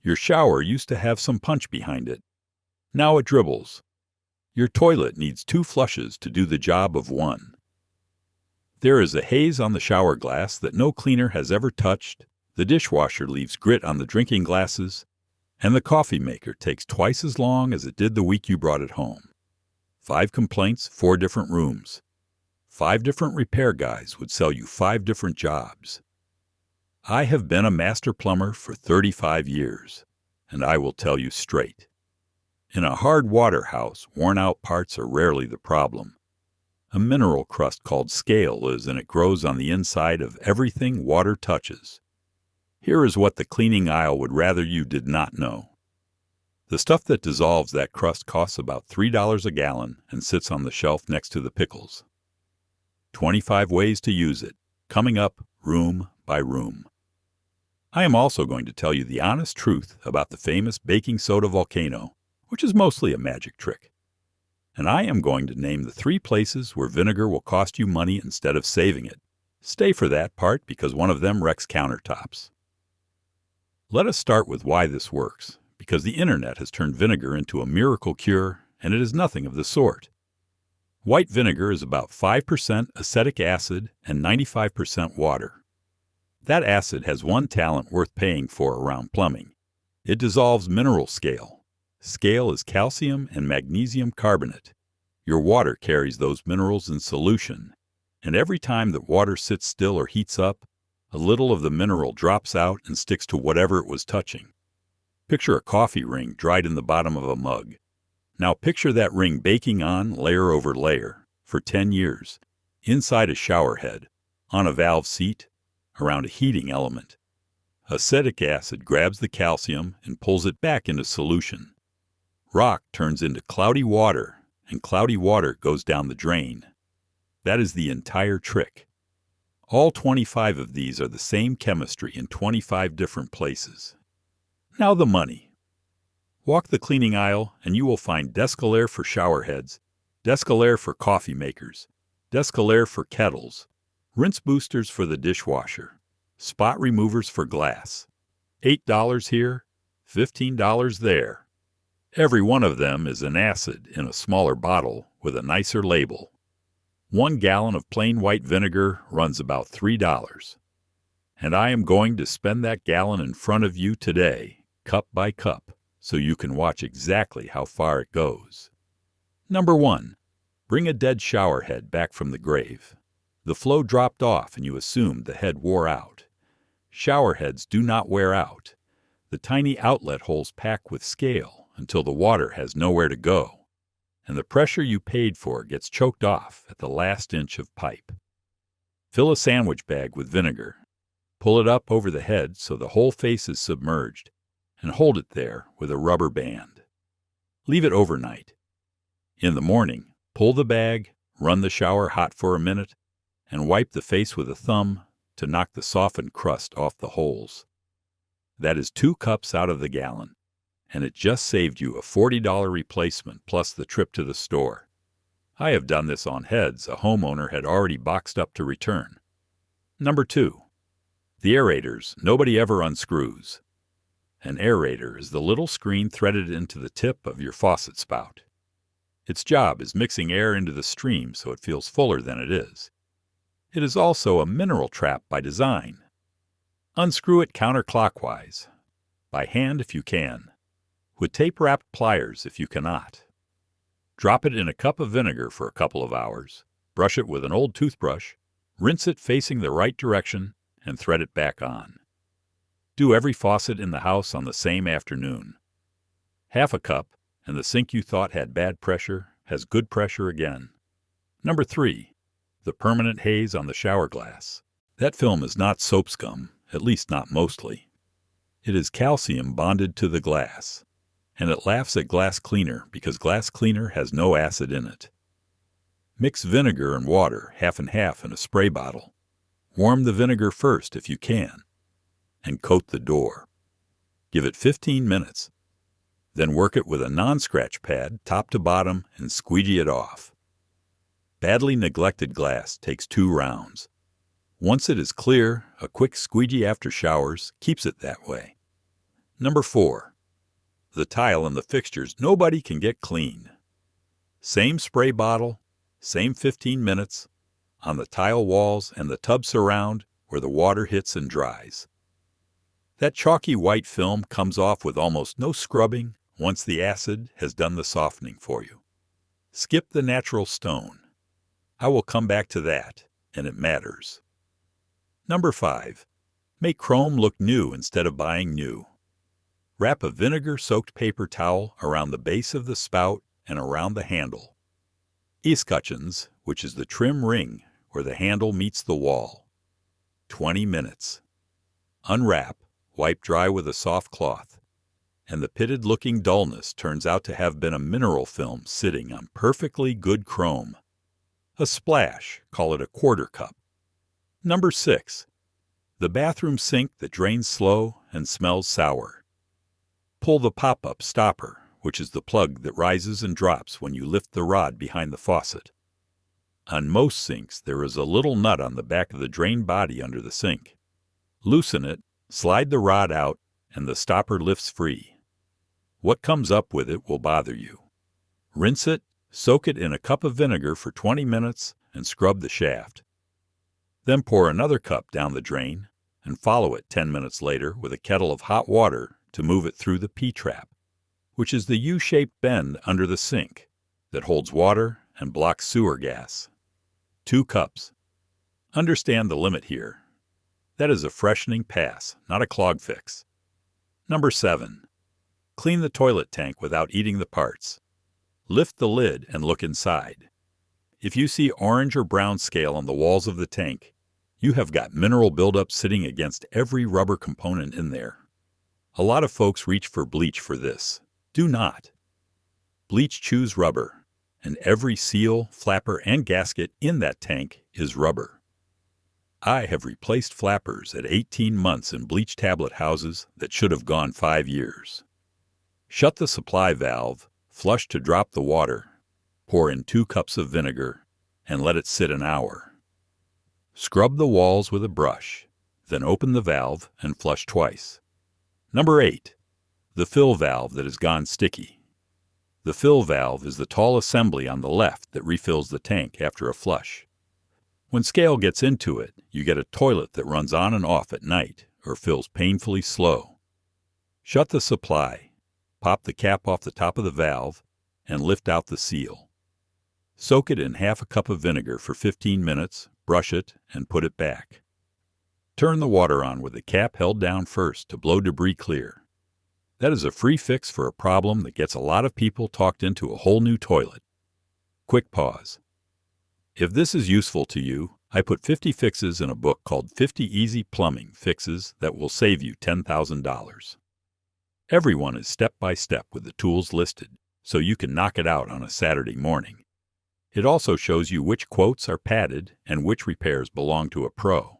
Your shower used to have some punch behind it. Now it dribbles. Your toilet needs 2 flushes to do the job of 1. There is a haze on the shower glass that no cleaner has ever touched, the dishwasher leaves grit on the drinking glasses, and the coffee maker takes twice as long as it did the week you brought it home. 5 complaints, 4 different rooms. 5 different repair guys would sell you 5 different jobs. I have been a master plumber for 35 years, and I will tell you straight. In a hard water house, worn-out parts are rarely the problem. A mineral crust called scale is, and it grows on the inside of everything water touches. Here is what the cleaning aisle would rather you did not know. The stuff that dissolves that crust costs about $3 a gallon and sits on the shelf next to the pickles. 25 ways to use it, coming up room by room. I am also going to tell you the honest truth about the famous baking soda volcano, which is mostly a magic trick. And I am going to name the 3 places where vinegar will cost you money instead of saving it. Stay for that part because one of them wrecks countertops. Let us start with why this works, because the internet has turned vinegar into a miracle cure, and it is nothing of the sort. White vinegar is about 5% acetic acid and 95% water. That acid has one talent worth paying for around plumbing. It dissolves mineral scale. Scale is calcium and magnesium carbonate. Your water carries those minerals in solution, and every time that water sits still or heats up, a little of the mineral drops out and sticks to whatever it was touching. Picture a coffee ring dried in the bottom of a mug. Now picture that ring baking on layer over layer for 10 years, inside a shower head, on a valve seat, around a heating element. Acetic acid grabs the calcium and pulls it back into solution. Rock turns into cloudy water, and cloudy water goes down the drain. That is the entire trick. All 25 of these are the same chemistry in 25 different places. Now the money. Walk the cleaning aisle and you will find descale for shower heads, descale for coffee makers, descale for kettles, rinse boosters for the dishwasher, spot removers for glass. $8 here, $15 there. Every one of them is an acid in a smaller bottle with a nicer label. 1 gallon of plain white vinegar runs about $3. And I am going to spend that gallon in front of you today, cup by cup, so you can watch exactly how far it goes. Number 1. Bring a dead shower head back from the grave. The flow dropped off and you assumed the head wore out. Shower heads do not wear out. The tiny outlet holes pack with scale until the water has nowhere to go, and the pressure you paid for gets choked off at the last inch of pipe. Fill a sandwich bag with vinegar. Pull it up over the head so the whole face is submerged, and hold it there with a rubber band. Leave it overnight. In the morning, pull the bag, run the shower hot for a minute, and wipe the face with a thumb to knock the softened crust off the holes. That is 2 cups out of the gallon, and it just saved you a $40 replacement plus the trip to the store. I have done this on heads a homeowner had already boxed up to return. Number 2. The aerators nobody ever unscrews. An aerator is the little screen threaded into the tip of your faucet spout. Its job is mixing air into the stream so it feels fuller than it is. It is also a mineral trap by design. Unscrew it counterclockwise, by hand if you can, with tape-wrapped pliers if you cannot. Drop it in a cup of vinegar for a couple of hours, brush it with an old toothbrush, rinse it facing the right direction, and thread it back on. Do every faucet in the house on the same afternoon. Half a cup, and the sink you thought had bad pressure has good pressure again. Number 3. The permanent haze on the shower glass. That film is not soap scum, at least not mostly. It is calcium bonded to the glass, and it laughs at glass cleaner because glass cleaner has no acid in it. Mix vinegar and water half and half in a spray bottle. Warm the vinegar first if you can, and coat the door. Give it 15 minutes. Then work it with a non-scratch pad top to bottom and squeegee it off. Badly neglected glass takes 2 rounds. Once it is clear, a quick squeegee after showers keeps it that way. Number 4. The tile and the fixtures nobody can get clean. Same spray bottle, same 15 minutes, on the tile walls and the tub surround where the water hits and dries. That chalky white film comes off with almost no scrubbing once the acid has done the softening for you. Skip the natural stone. I will come back to that, and it matters. Number 5. Make chrome look new instead of buying new. Wrap a vinegar-soaked paper towel around the base of the spout and around the handle. Escutcheons, which is the trim ring where the handle meets the wall. 20 minutes. Unwrap, wipe dry with a soft cloth, and the pitted-looking dullness turns out to have been a mineral film sitting on perfectly good chrome. A splash, call it a quarter cup. Number 6. The bathroom sink that drains slow and smells sour. Pull the pop-up stopper, which is the plug that rises and drops when you lift the rod behind the faucet. On most sinks, there is a little nut on the back of the drain body under the sink. Loosen it, slide the rod out, and the stopper lifts free. What comes up with it will bother you. Rinse it, soak it in a cup of vinegar for 20 minutes, and scrub the shaft. Then pour another cup down the drain, and follow it 10 minutes later with a kettle of hot water to move it through the P-trap, which is the U-shaped bend under the sink that holds water and blocks sewer gas. 2 cups. Understand the limit here. That is a freshening pass, not a clog fix. Number 7. Clean the toilet tank without eating the parts. Lift the lid and look inside. If you see orange or brown scale on the walls of the tank, you have got mineral buildup sitting against every rubber component in there. A lot of folks reach for bleach for this. Do not. Bleach chews rubber, and every seal, flapper, and gasket in that tank is rubber. I have replaced flappers at 18 months in bleach tablet houses that should have gone 5 years. Shut the supply valve, flush to drop the water, pour in 2 cups of vinegar, and let it sit an hour. Scrub the walls with a brush, then open the valve and flush twice. Number 8. The fill valve that has gone sticky. The fill valve is the tall assembly on the left that refills the tank after a flush. When scale gets into it, you get a toilet that runs on and off at night or fills painfully slow. Shut the supply, pop the cap off the top of the valve, and lift out the seal. Soak it in half a cup of vinegar for 15 minutes, brush it, and put it back. Turn the water on with the cap held down first to blow debris clear. That is a free fix for a problem that gets a lot of people talked into a whole new toilet. Quick pause. If this is useful to you, I put 50 fixes in a book called 50 Easy Plumbing Fixes that will save you $10,000. Everyone is step by step with the tools listed, so you can knock it out on a Saturday morning. It also shows you which quotes are padded and which repairs belong to a pro.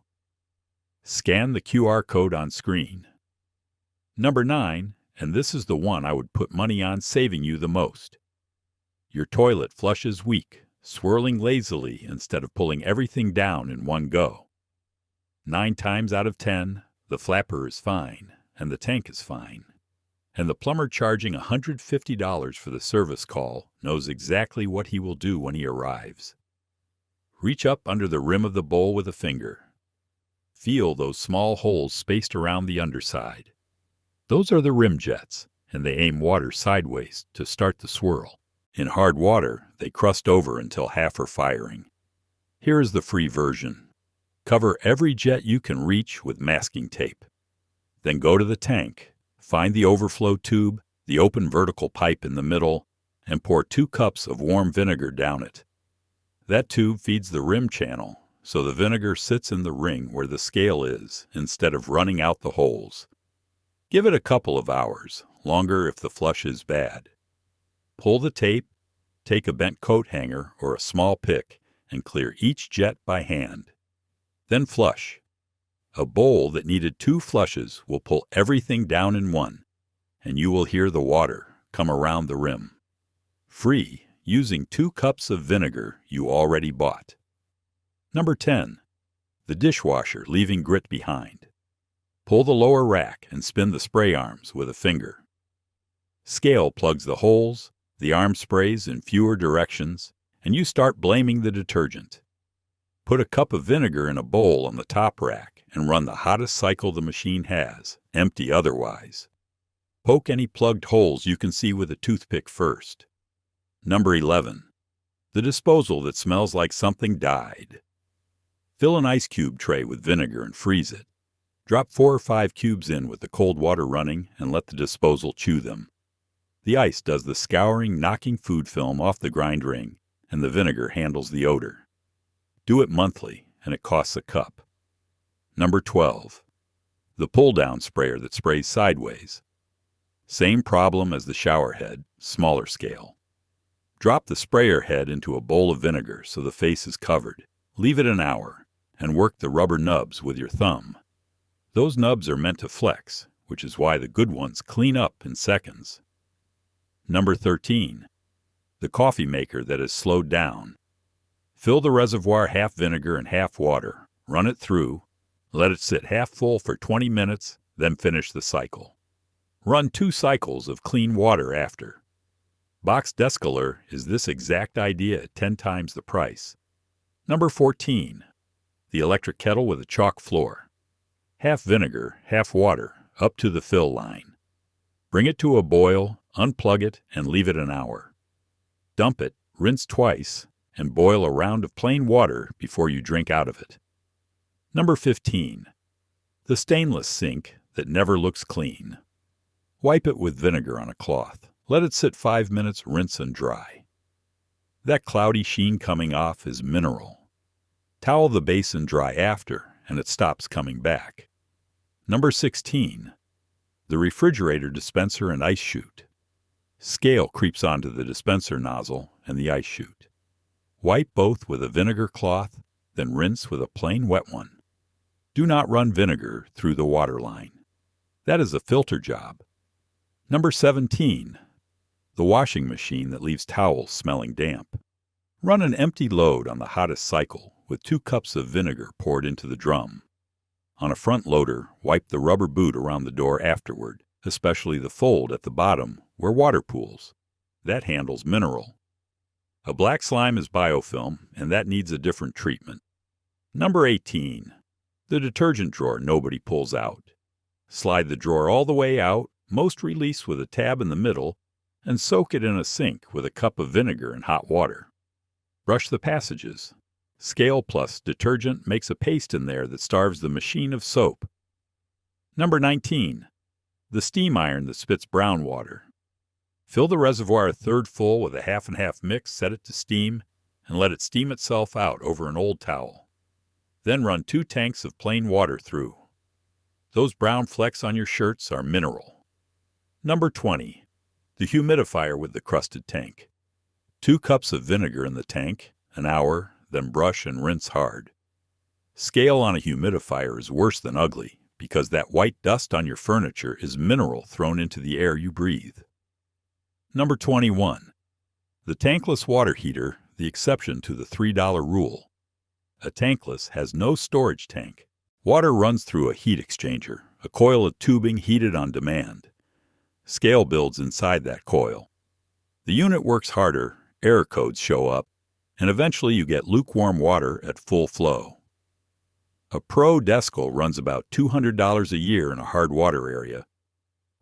Scan the QR code on screen. Number 9, and this is the one I would put money on saving you the most. Your toilet flushes weak, swirling lazily instead of pulling everything down in one go. 9 times out of 10, the flapper is fine, and the tank is fine. And the plumber charging $150 for the service call knows exactly what he will do when he arrives. Reach up under the rim of the bowl with a finger. Feel those small holes spaced around the underside. Those are the rim jets, and they aim water sideways to start the swirl. In hard water, they crust over until half are firing. Here is the free version. Cover every jet you can reach with masking tape. Then go to the tank, find the overflow tube, the open vertical pipe in the middle, and pour 2 cups of warm vinegar down it. That tube feeds the rim channel, so the vinegar sits in the ring where the scale is instead of running out the holes. Give it a couple of hours, longer if the flush is bad. Pull the tape, take a bent coat hanger or a small pick, and clear each jet by hand. Then flush. A bowl that needed 2 flushes will pull everything down in one, and you will hear the water come around the rim. Free, using 2 cups of vinegar you already bought. Number 10. The dishwasher leaving grit behind. Pull the lower rack and spin the spray arms with a finger. Scale plugs the holes, the arm sprays in fewer directions, and you start blaming the detergent. Put a cup of vinegar in a bowl on the top rack and run the hottest cycle the machine has, empty otherwise. Poke any plugged holes you can see with a toothpick first. Number 11. The disposal that smells like something died. Fill an ice cube tray with vinegar and freeze it. Drop 4 or 5 cubes in with the cold water running and let the disposal chew them. The ice does the scouring, knocking food film off the grind ring, and the vinegar handles the odor. Do it monthly, and it costs a cup. Number 12. The pull-down sprayer that sprays sideways. Same problem as the showerhead, smaller scale. Drop the sprayer head into a bowl of vinegar so the face is covered. Leave it an hour, and work the rubber nubs with your thumb. Those nubs are meant to flex, which is why the good ones clean up in seconds. Number 13. The coffee maker that is slowed down. Fill the reservoir half vinegar and half water, run it through, let it sit half full for 20 minutes, then finish the cycle. Run 2 cycles of clean water after. Box descaler is this exact idea at 10 times the price. Number 14. The electric kettle with a chalk floor. Half vinegar, half water, up to the fill line. Bring it to a boil, unplug it, and leave it an hour. Dump it, rinse twice, and boil a round of plain water before you drink out of it. Number 15. The stainless sink that never looks clean. Wipe it with vinegar on a cloth. Let it sit 5 minutes, rinse and dry. That cloudy sheen coming off is mineral. Towel the basin dry after, and it stops coming back. Number 16. The refrigerator dispenser and ice chute. Scale creeps onto the dispenser nozzle and the ice chute. Wipe both with a vinegar cloth, then rinse with a plain wet one. Do not run vinegar through the water line. That is a filter job. Number 17. The washing machine that leaves towels smelling damp. Run an empty load on the hottest cycle with 2 cups of vinegar poured into the drum. On a front loader, wipe the rubber boot around the door afterward, especially the fold at the bottom where water pools. That handles mineral. A black slime is biofilm, and that needs a different treatment. Number 18. The detergent drawer nobody pulls out. Slide the drawer all the way out, most release with a tab in the middle, and soak it in a sink with a cup of vinegar and hot water. Brush the passages. Scale plus detergent makes a paste in there that starves the machine of soap. Number 19. The steam iron that spits brown water. Fill the reservoir 1/3 full with a half and half mix, set it to steam, and let it steam itself out over an old towel. Then run 2 tanks of plain water through. Those brown flecks on your shirts are mineral. Number 20. The humidifier with the crusted tank. 2 cups of vinegar in the tank, an hour, then brush and rinse hard. Scale on a humidifier is worse than ugly because that white dust on your furniture is mineral thrown into the air you breathe. Number 21. The tankless water heater, the exception to the $3 rule. A tankless has no storage tank. Water runs through a heat exchanger, a coil of tubing heated on demand. Scale builds inside that coil. The unit works harder, error codes show up, and eventually you get lukewarm water at full flow. A Pro descale runs about $200 a year in a hard water area.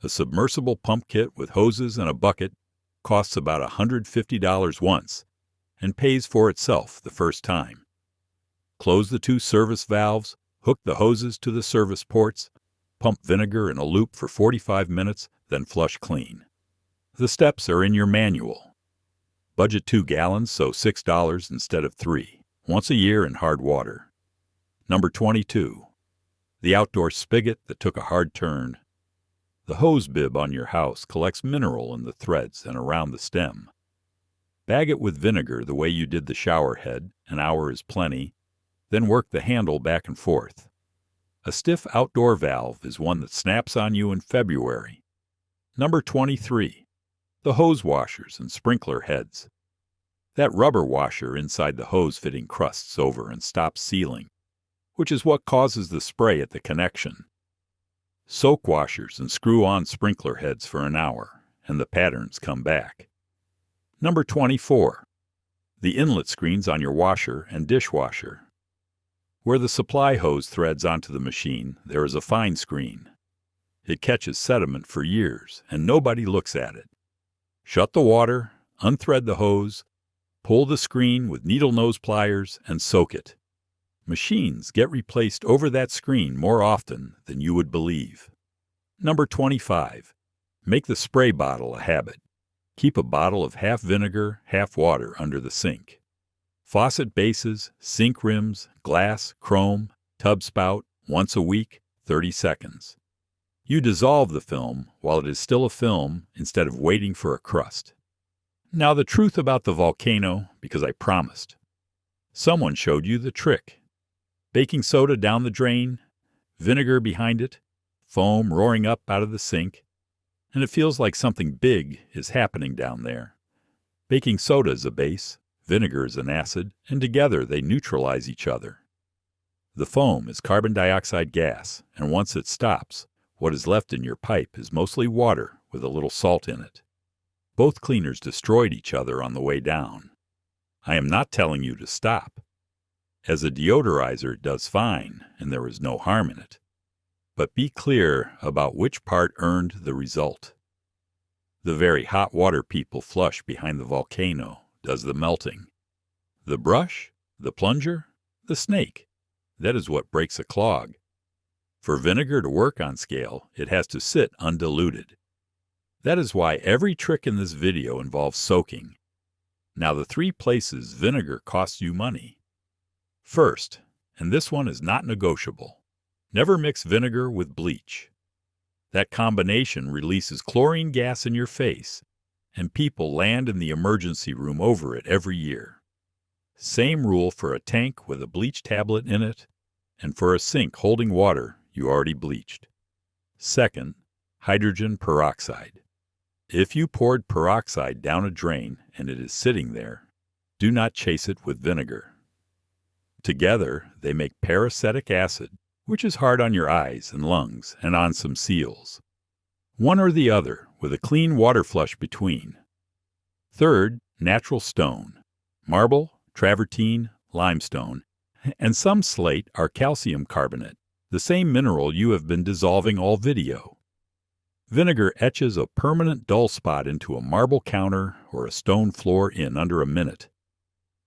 A submersible pump kit with hoses and a bucket costs about $150 once and pays for itself the first time. Close the 2 service valves, hook the hoses to the service ports, pump vinegar in a loop for 45 minutes, then flush clean. The steps are in your manual. Budget 2 gallons, so $6 instead of $3, once a year in hard water. Number 22. The outdoor spigot that took a hard turn. The hose bib on your house collects mineral in the threads and around the stem. Bag it with vinegar the way you did the shower head, an hour is plenty, then work the handle back and forth. A stiff outdoor valve is one that snaps on you in February. Number 23. The hose washers and sprinkler heads. That rubber washer inside the hose fitting crusts over and stops sealing, which is what causes the spray at the connection. Soak washers and screw on sprinkler heads for an hour, and the patterns come back. Number 24. The inlet screens on your washer and dishwasher. Where the supply hose threads onto the machine, there is a fine screen. It catches sediment for years, and nobody looks at it. Shut the water, unthread the hose, pull the screen with needle nose pliers, and soak it. Machines get replaced over that screen more often than you would believe. Number 25. Make the spray bottle a habit. Keep a bottle of half vinegar, half water under the sink. Faucet bases, sink rims, glass, chrome, tub spout, once a week, 30 seconds. You dissolve the film while it is still a film instead of waiting for a crust. Now the truth about the volcano, because I promised. Someone showed you the trick. Baking soda down the drain, vinegar behind it, foam roaring up out of the sink, and it feels like something big is happening down there. Baking soda is a base, vinegar is an acid, and together they neutralize each other. The foam is carbon dioxide gas, and once it stops, what is left in your pipe is mostly water with a little salt in it. Both cleaners destroyed each other on the way down. I am not telling you to stop. As a deodorizer, it does fine, and there is no harm in it. But be clear about which part earned the result. The very hot water people flush behind the volcano does the melting. The brush, the plunger, the snake. That is what breaks a clog. For vinegar to work on scale, it has to sit undiluted. That is why every trick in this video involves soaking. Now the 3 places vinegar costs you money. First, and this one is not negotiable, never mix vinegar with bleach. That combination releases chlorine gas in your face, and people land in the emergency room over it every year. Same rule for a tank with a bleach tablet in it, and for a sink holding water you already bleached. Second, hydrogen peroxide. If you poured peroxide down a drain and it is sitting there, do not chase it with vinegar. Together, they make peracetic acid, which is hard on your eyes and lungs and on some seals. One or the other, with a clean water flush between. Third, natural stone. Marble, travertine, limestone, and some slate are calcium carbonate, the same mineral you have been dissolving all video. Vinegar etches a permanent dull spot into a marble counter or a stone floor in under a minute.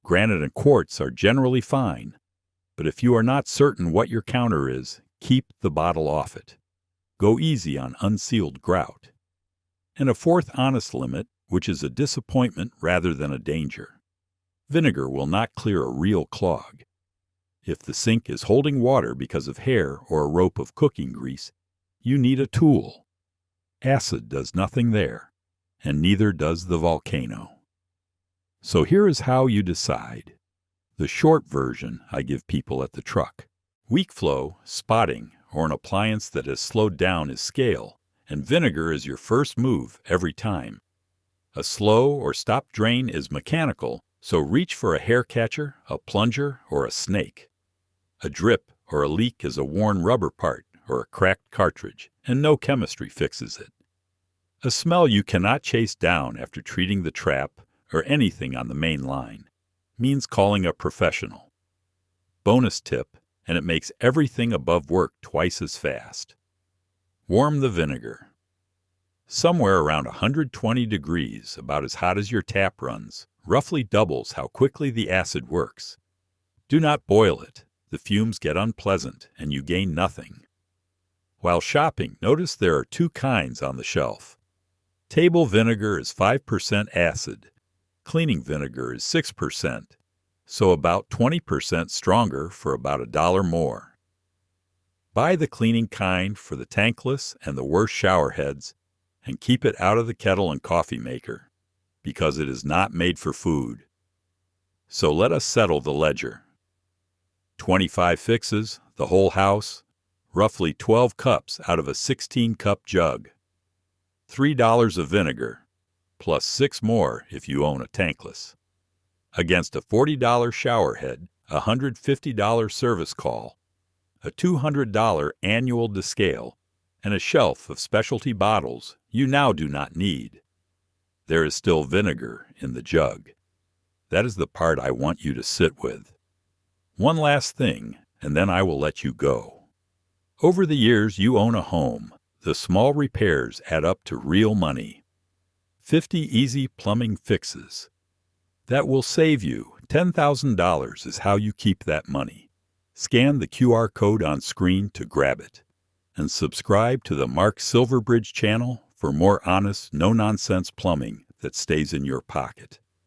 Granite and quartz are generally fine, but if you are not certain what your counter is, keep the bottle off it. Go easy on unsealed grout. And a fourth honest limit, which is a disappointment rather than a danger. Vinegar will not clear a real clog. If the sink is holding water because of hair or a rope of cooking grease, you need a tool. Acid does nothing there, and neither does the volcano. So here is how you decide. The short version I give people at the truck. Weak flow, spotting, or an appliance that has slowed down is scale, and vinegar is your first move every time. A slow or stop drain is mechanical, so reach for a hair catcher, a plunger, or a snake. A drip or a leak is a worn rubber part or a cracked cartridge, and no chemistry fixes it. A smell you cannot chase down after treating the trap or anything on the main line means calling a professional. Bonus tip, and it makes everything above work twice as fast. Warm the vinegar. Somewhere around 120 degrees, about as hot as your tap runs, roughly doubles how quickly the acid works. Do not boil it. The fumes get unpleasant and you gain nothing. While shopping, notice there are 2 kinds on the shelf. Table vinegar is 5% acid. Cleaning vinegar is 6%, so about 20% stronger for about $1 more. Buy the cleaning kind for the tankless and the worst shower heads, and keep it out of the kettle and coffee maker, because it is not made for food. So let us settle the ledger. 25 fixes, the whole house, roughly 12 cups out of a 16-cup jug. $3 of vinegar, plus 6 more if you own a tankless. Against a $40 shower head, a $150 service call, a $200 annual descale, and a shelf of specialty bottles you now do not need. There is still vinegar in the jug. That is the part I want you to sit with. One last thing, and then I will let you go. Over the years you own a home, the small repairs add up to real money. 50 easy plumbing fixes. That will save you $10,000 is how you keep that money. Scan the QR code on screen to grab it. And subscribe to the Mark Silverbridge channel for more honest, no-nonsense plumbing that stays in your pocket.